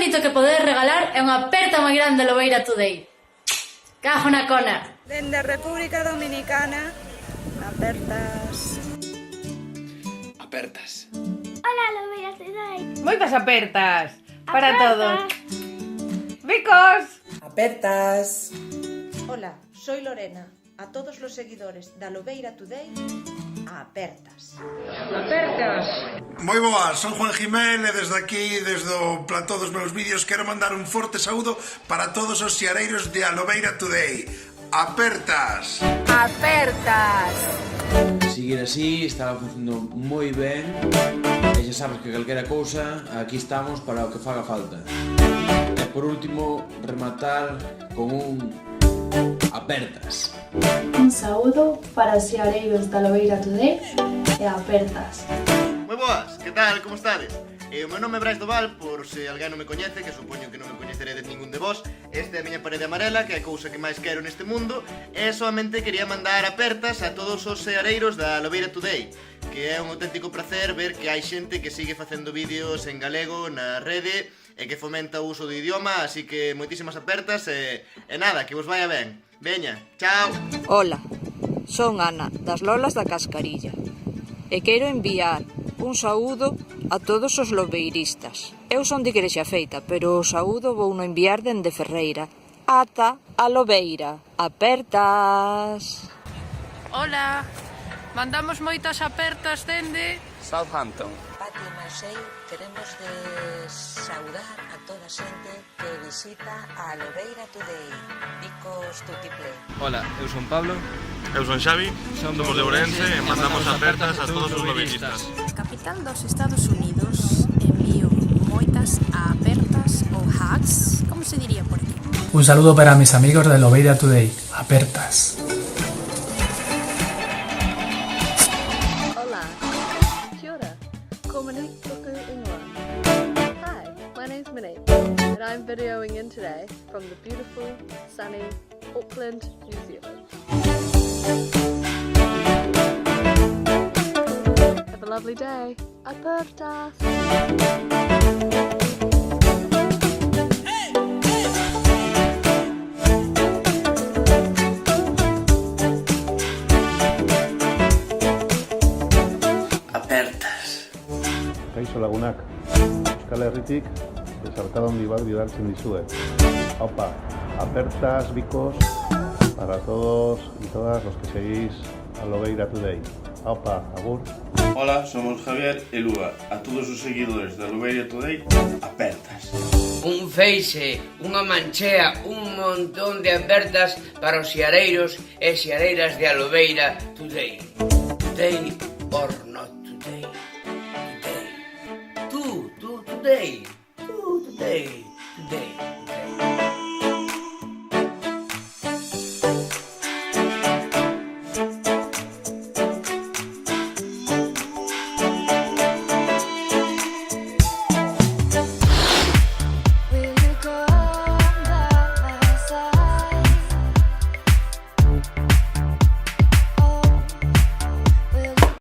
bonito que poder regalar é unha aperta moi grande Lobeira Today. Cajo na cona. Dende a República Dominicana, apertas. Apertas. Hola, Lobeira Today. Moitas apertas para todos. Bicos. Apertas. Hola, soy Lorena. A todos los seguidores da Lobeira Today, apertas. Apertas. Moi boas, son Juan Gimel e desde aquí, desde o plató dos meus vídeos, quero mandar un forte saúdo para todos os xiareiros de Lobeira Today. Apertas! Apertas. Seguir así, estaba facendo moi ben. E xa sabes que calquera cousa, aquí estamos para o que faga falta. E por último, rematar con un apertas. Un saúdo para os xeareiros da Lobeira Today e apertas. Moi boas, que tal, como estades? O meu nome é Brais Doval, por se alguén non me coñece, que supoño que non me coñeceredes ningún de vos. Esta é a miña parede amarela, que é a cousa que máis quero neste mundo. E solamente quería mandar apertas a todos os xeareiros da Lobeira Today, que é un auténtico placer ver que hai xente que sigue facendo vídeos en galego na rede e que fomenta o uso do idioma, así que moitísimas apertas e nada, que vos vaya ben. Veña, chao. Hola, son Ana, das Lolas da Cascarilla. E quero enviar un saúdo a todos os lobeiristas. Eu son de Igrexa Feita, pero o saúdo vou no enviar dende Ferreira. Ata a Lobeira. Apertas. Hola, mandamos moitas apertas dende Southampton. Patio Masei, queremos de saudar a toda a xente que visita a Lobeira Today. Bicos tutiple. Hola, eu son Pablo. Eu son Xavi, somos de Ourense e mandamos apertas a todos os lobeiristas. capital dos Estados Unidos. Envío moitas apertas ou hacks, como se diría por aquí. Un saludo para mis amigos de Lobeira Today. Apertas. Hola. Kia ora. Ko Monique toku ingoa. Hi, my name's Monique, and I'm videoing in today from the beautiful, sunny Auckland, New Zealand. Have a lovely day. Apertas. Apertas. Kaixo lagunak, Euskal Herritik, besarkada handi bat bidaltzen dizue. Aupa, apertas, bicos, para todos y todas los que seguís a Lobeira Today. Aupa, agur. Hola, somos Javier e Lua. A todos os seguidores da Lobeira Today, apertas. Un feixe, unha manchea, un montón de apertas para os xeareiros e xeareiras de Lobeira Today. Today or not today. Today. Today. Today. Today.